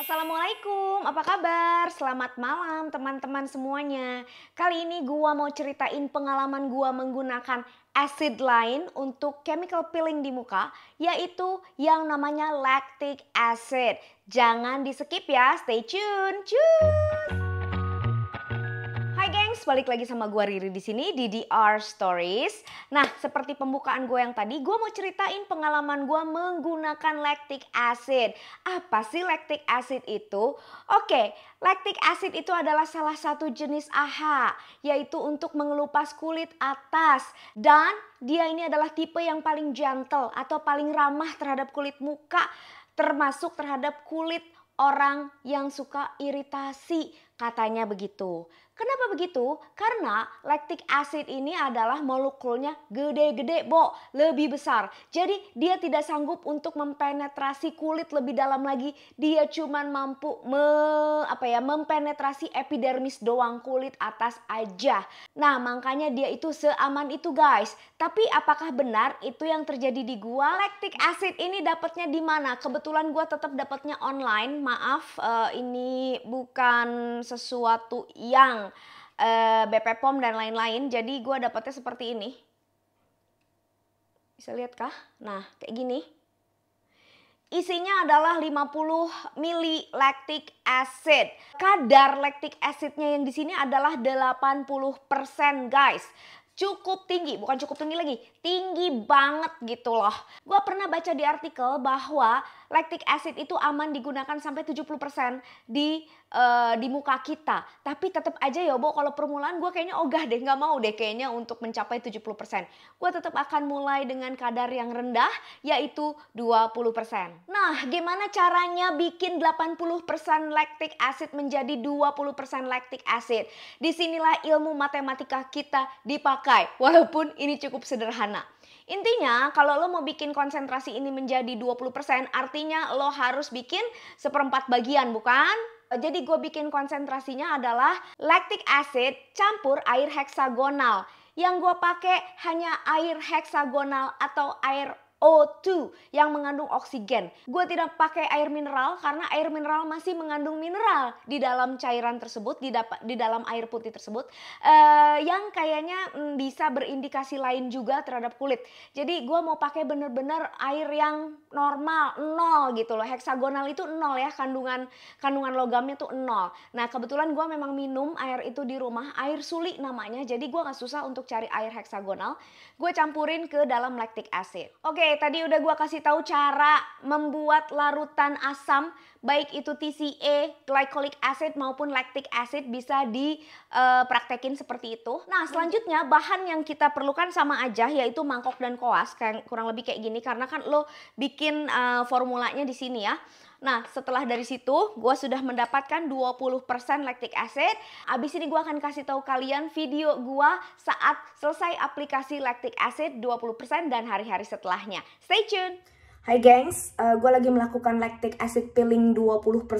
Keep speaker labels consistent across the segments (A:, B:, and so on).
A: Assalamualaikum, apa kabar? Selamat malam teman-teman semuanya. Kali ini gua mau ceritain pengalaman gua menggunakan acid line untuk chemical peeling di muka, yaitu yang namanya lactic acid. Jangan di skip ya, stay tune. Hai gengs, balik lagi sama gua Riri di sini di DR Stories. Nah, seperti pembukaan gue yang tadi, gue mau ceritain pengalaman gue menggunakan lactic acid. Apa sih lactic acid itu? Oke, lactic acid itu adalah salah satu jenis AHA, yaitu untuk mengelupas kulit atas. Dan dia ini adalah tipe yang paling gentle atau paling ramah terhadap kulit muka, termasuk terhadap kulit orang yang suka iritasi, katanya begitu. Kenapa begitu? Karena lactic acid ini adalah molekulnya gede-gede, lebih besar. Jadi dia tidak sanggup untuk mempenetrasi kulit lebih dalam lagi. Dia cuma mampu mempenetrasi epidermis doang, kulit atas aja. Nah, makanya dia itu seaman itu, guys. Tapi apakah benar itu yang terjadi di gua? Lactic acid ini dapatnya di mana? Kebetulan gua tetap dapatnya online. Maaf, ini bukan sesuatu yang BP POM dan lain-lain. Jadi gue dapetnya seperti ini. Bisa lihat kah? Nah, kayak gini. Isinya adalah 50 mili lactic acid. Kadar lactic acidnya yang di sini adalah 80%, guys. Cukup tinggi, bukan cukup tinggi lagi, tinggi banget gitu loh. Gue pernah baca di artikel bahwa lactic acid itu aman digunakan sampai 70% di muka kita. Tapi tetap aja ya kalau permulaan gue kayaknya ogah deh, nggak mau deh kayaknya untuk mencapai 70%. Gue tetap akan mulai dengan kadar yang rendah, yaitu 20%. Nah, gimana caranya bikin 80% lactic acid menjadi 20% lactic acid? Disinilah ilmu matematika kita dipakai, walaupun ini cukup sederhana. Intinya kalau lo mau bikin konsentrasi ini menjadi 20%, artinya lo harus bikin seperempat bagian, bukan? Jadi gue bikin konsentrasinya adalah lactic acid campur air heksagonal. Yang gue pakai hanya air heksagonal atau air O2 yang mengandung oksigen. Gue tidak pakai air mineral karena air mineral masih mengandung mineral di dalam cairan tersebut, di dalam air putih tersebut, yang kayaknya bisa berindikasi lain juga terhadap kulit. Jadi gue mau pakai bener-bener air yang normal, 0 gitu loh. Heksagonal itu 0 ya, kandungan logamnya tuh 0. Nah, kebetulan gue memang minum air itu di rumah, air suli namanya. Jadi gue gak susah untuk cari air heksagonal. Gue campurin ke dalam lactic acid. Oke, tadi udah gue kasih tahu cara membuat larutan asam, baik itu TCA, glycolic acid maupun lactic acid, bisa dipraktekin seperti itu. Nah, selanjutnya bahan yang kita perlukan sama aja, yaitu mangkok dan koas, kurang lebih kayak gini, karena kan lo bikin formulanya di sini ya. Nah, setelah dari situ gue sudah mendapatkan 20% lactic acid. Abis ini gue akan kasih tahu kalian video gue saat selesai aplikasi lactic acid 20% dan hari-hari setelahnya. Stay tune! Hai gengs, gue lagi melakukan lactic acid peeling 20%.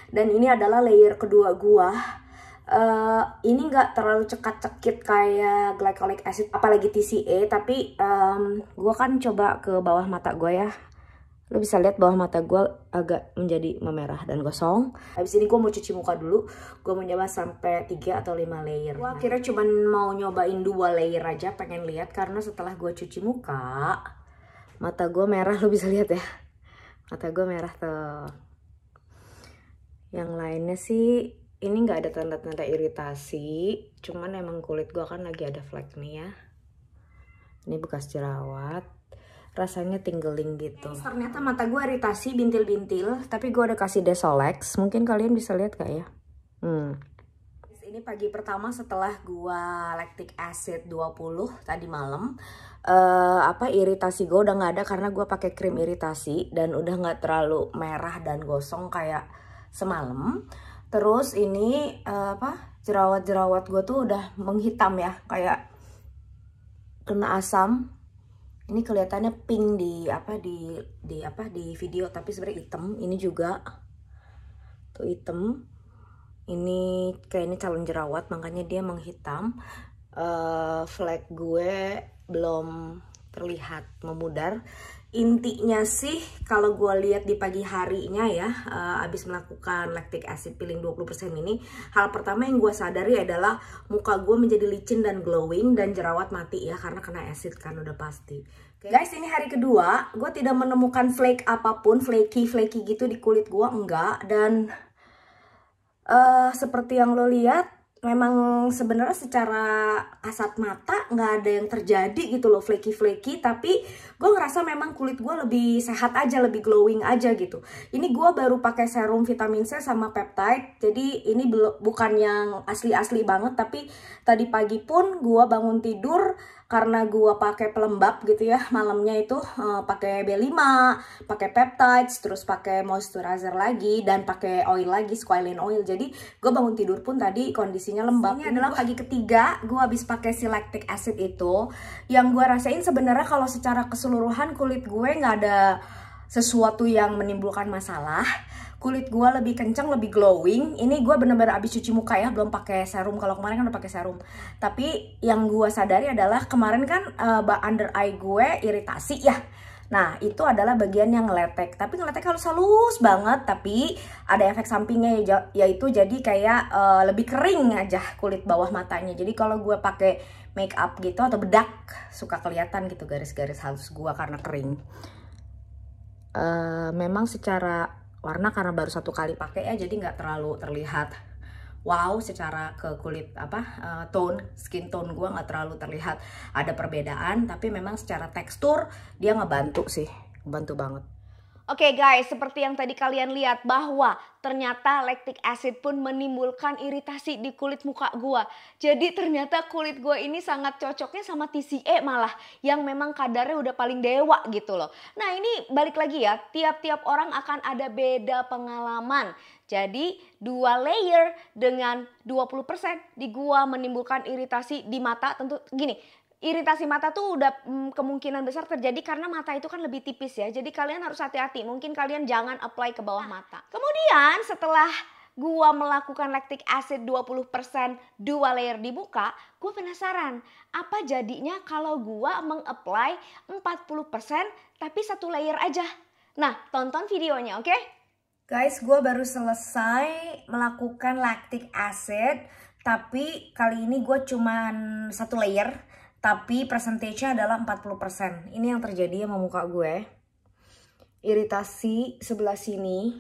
A: Dan ini adalah layer kedua gue. Ini nggak terlalu cekat-cekit kayak glycolic acid, apalagi TCA. Tapi gue kan coba ke bawah mata gue ya. Lo bisa lihat bawah mata gue agak menjadi memerah dan gosong. Habis ini gue mau cuci muka dulu. Gue mau nyoba sampai 3 atau 5 layer. Gue akhirnya cuma mau nyobain 2 layer aja, pengen lihat. Karena setelah gue cuci muka, mata gue merah, lo bisa lihat ya. Mata gue merah tuh. Yang lainnya sih, ini nggak ada tanda-tanda iritasi. Cuman emang kulit gue kan lagi ada flek nih ya. Ini bekas jerawat. Rasanya tingling gitu. Ternyata mata gue iritasi, bintil-bintil. Tapi gue udah kasih Desolex. Mungkin kalian bisa lihat gak ya? Ini pagi pertama setelah gue lactic acid 20 tadi malam. Iritasi gue udah gak ada karena gue pakai krim iritasi. Dan udah gak terlalu merah dan gosong kayak semalam. Terus ini jerawat-jerawat gue tuh udah menghitam ya. Kayak kena asam. Ini kelihatannya pink di video, tapi sebenarnya hitam. Ini juga tuh hitam. Ini kayaknya calon jerawat, makanya dia menghitam. Flek gue belum terlihat memudar.
B: Intinya sih kalau gue lihat di pagi harinya ya, abis melakukan lactic acid peeling 20% ini, hal pertama yang gue sadari adalah muka gue menjadi licin dan glowing dan jerawat mati ya, karena kena acid kan udah pasti. Okay. Guys, ini hari kedua, gue tidak menemukan flake apapun, flaky gitu di kulit gue, enggak. Dan seperti yang lo lihat, memang sebenarnya secara kasat mata nggak ada yang terjadi gitu loh, flaky, tapi gue ngerasa memang kulit gue lebih sehat aja, lebih glowing aja gitu. Ini gue baru pakai serum vitamin C sama peptide, jadi ini bukan yang asli banget, tapi tadi pagi pun gue bangun tidur karena gue pakai pelembab gitu ya, malamnya itu pakai B5, pakai peptides, terus pakai moisturizer lagi dan pakai oil lagi, squalene oil. Jadi gue bangun tidur pun tadi kondisinya lembab. Ini adalah pagi ketiga gue habis pakai si lactic acid itu. Yang gue rasain sebenarnya kalau secara keseluruhan kulit gue nggak ada sesuatu yang menimbulkan masalah. Kulit gue lebih kencang, lebih glowing. Ini gue bener-bener abis cuci muka ya, belum pakai serum. Kalau kemarin kan udah pakai serum. Tapi yang gue sadari adalah kemarin kan under eye gue iritasi ya. Nah itu adalah bagian yang ngeletek. Tapi ngeletek halus banget. Tapi ada efek sampingnya yaitu jadi kayak lebih kering aja kulit bawah matanya. Jadi kalau gue pakai make up gitu atau bedak suka kelihatan gitu garis-garis halus gue karena kering. Memang secara warna karena baru satu kali pakai ya, jadi nggak terlalu terlihat wow secara ke kulit skin tone gue nggak terlalu terlihat ada perbedaan, tapi memang secara tekstur dia ngebantu sih, ngebantu banget.
A: Oke guys, seperti yang tadi kalian lihat bahwa ternyata lactic acid pun menimbulkan iritasi di kulit muka gua. Jadi ternyata kulit gua ini sangat cocoknya sama TCA malah, yang memang kadarnya udah paling dewa gitu loh. Nah ini balik lagi ya, tiap-tiap orang akan ada beda pengalaman. Jadi 2 layer dengan 20% di gua menimbulkan iritasi di mata, tentu gini. Iritasi mata tuh udah kemungkinan besar terjadi karena mata itu kan lebih tipis ya. Jadi kalian harus hati-hati. Mungkin kalian jangan apply ke bawah mata. Kemudian setelah gua melakukan lactic acid 20% 2 layer di muka, gua penasaran apa jadinya kalau gua meng-apply 40% tapi 1 layer aja. Nah, tonton videonya, oke?
B: Guys, gue baru selesai melakukan lactic acid, tapi kali ini gue cuman 1 layer. Tapi persentasenya adalah 40%. Ini yang terjadi sama muka gue. Iritasi sebelah sini.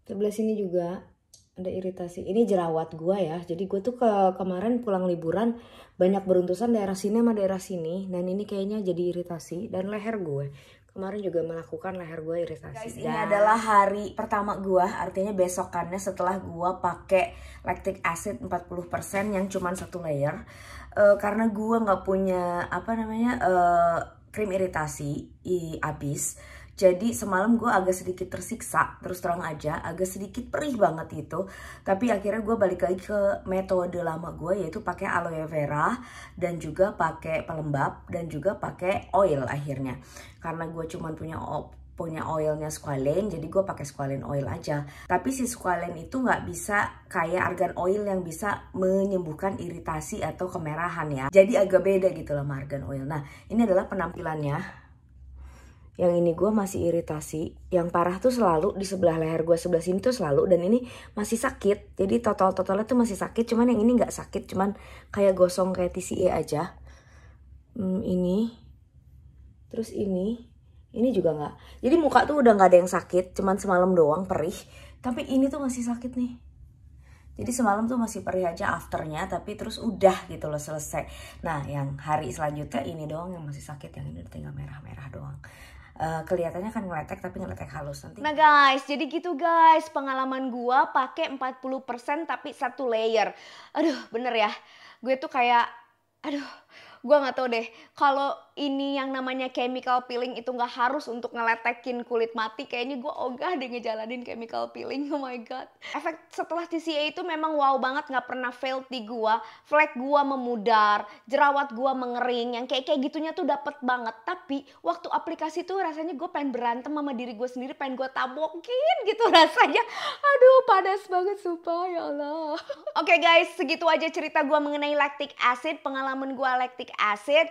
B: Sebelah sini juga ada iritasi. Ini jerawat gue ya. Jadi gue tuh kemarin pulang liburan banyak beruntusan daerah sini sama daerah sini. Dan ini kayaknya jadi iritasi. Dan leher gue. Kemarin juga melakukan leher gue iritasi. Guys, ini adalah hari pertama gue, artinya besokannya setelah gue pakai lactic acid 40% yang cuma 1 layer. Karena gue nggak punya krim iritasi habis. Jadi semalam gue agak sedikit tersiksa, terus terang aja, agak sedikit perih banget gitu. Tapi akhirnya gue balik lagi ke metode lama gue, yaitu pakai aloe vera dan juga pakai pelembab dan juga pakai oil akhirnya. Karena gue cuma punya oilnya squalene, jadi gue pakai squalene oil aja. Tapi si squalene itu nggak bisa kayak argan oil yang bisa menyembuhkan iritasi atau kemerahan ya. Jadi agak beda gitu lah sama argan oil. Nah ini adalah penampilannya. Yang ini gue masih iritasi. Yang parah tuh selalu di sebelah leher gue, sebelah sini tuh selalu. Dan ini masih sakit. Jadi totalnya tuh masih sakit. Cuman yang ini gak sakit. Cuman kayak gosong kayak TCA aja. Ini. Terus ini. Ini juga gak. Jadi muka tuh udah gak ada yang sakit. Cuman semalam doang perih. Tapi ini tuh masih sakit nih. Jadi semalam tuh masih perih aja afternya. Tapi terus udah gitu loh, selesai. Nah yang hari selanjutnya ini doang yang masih sakit. Yang ini tinggal merah-merah doang. Kelihatannya kan ngeletek tapi ngeletek halus nanti.
A: Nah guys, jadi gitu guys, pengalaman gua pakai 40% tapi 1 layer. Aduh, bener ya. Gue tuh kayak gua nggak tahu deh. Kalau ini yang namanya chemical peeling itu nggak harus untuk ngeletekin kulit mati, kayaknya gue ogah deh ngejalanin chemical peeling. Oh my god. Efek setelah TCA itu memang wow banget, nggak pernah fail di gue. Flek gue memudar, jerawat gue mengering, yang kayak gitunya tuh dapet banget. Tapi waktu aplikasi tuh rasanya gue pengen berantem sama diri gue sendiri, pengen gue tabokin gitu rasanya. Aduh panas banget sumpah, ya Allah. Oke guys, segitu aja cerita gue mengenai lactic acid, pengalaman gue lactic acid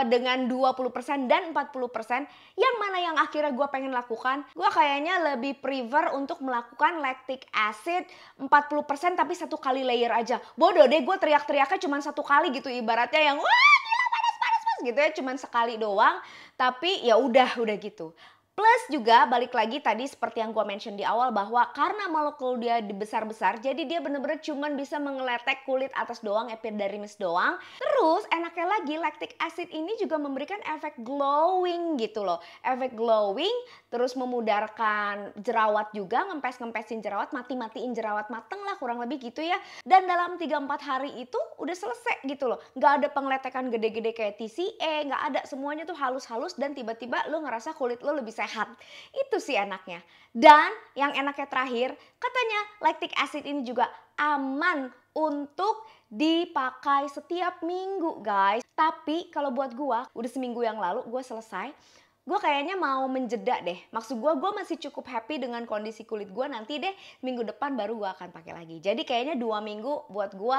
A: dengan 20% dan 40%. Yang mana yang akhirnya gue pengen lakukan? Gue kayaknya lebih prefer untuk melakukan lactic acid 40% tapi 1 kali layer aja. Bodoh deh gue teriak-teriaknya cuma 1 kali gitu, ibaratnya yang wah gila panas gitu ya, cuma sekali doang. Tapi ya udah gitu. Plus juga balik lagi tadi seperti yang gue mention di awal bahwa karena molekul dia dibesar-besar, jadi dia bener-bener cuman bisa mengeletek kulit atas doang, epidermis doang. Terus enaknya lagi lactic acid ini juga memberikan efek glowing gitu loh. Efek glowing, terus memudarkan jerawat juga, ngempes-ngempesin jerawat, mati-matiin jerawat mateng lah kurang lebih gitu ya. Dan dalam 3-4 hari itu udah selesai gitu loh. Gak ada pengeletekan gede-gede kayak TCA, gak ada, semuanya tuh halus-halus dan tiba-tiba lo ngerasa kulit lo lebih sehat. Itu sih enaknya. Dan yang enaknya terakhir, katanya lactic acid ini juga aman untuk dipakai setiap minggu guys. Tapi kalau buat gua, udah seminggu yang lalu gua selesai, gue kayaknya mau menjeda deh. Maksud gue masih cukup happy dengan kondisi kulit gue. Nanti deh minggu depan baru gue akan pakai lagi. Jadi kayaknya 2 minggu buat gue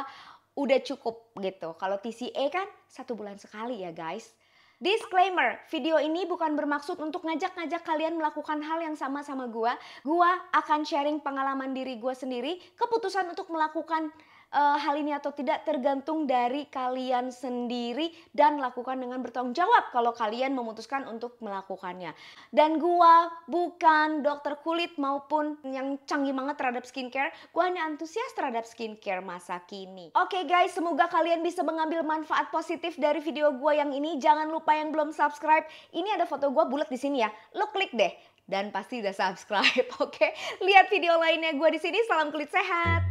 A: udah cukup gitu. Kalau TCA kan 1 bulan sekali ya guys. Disclaimer, video ini bukan bermaksud untuk ngajak-ngajak kalian melakukan hal yang sama sama gue. Gue akan sharing pengalaman diri gue sendiri. Keputusan untuk melakukan hal ini atau tidak tergantung dari kalian sendiri dan lakukan dengan bertanggung jawab kalau kalian memutuskan untuk melakukannya. Dan gua bukan dokter kulit maupun yang canggih banget terhadap skincare, gua hanya antusias terhadap skincare masa kini. Oke guys, semoga kalian bisa mengambil manfaat positif dari video gua yang ini. Jangan lupa yang belum subscribe, ini ada foto gua bulat di sini ya, lo klik deh dan pasti udah subscribe. Oke, lihat video lainnya gua di sini. Salam kulit sehat.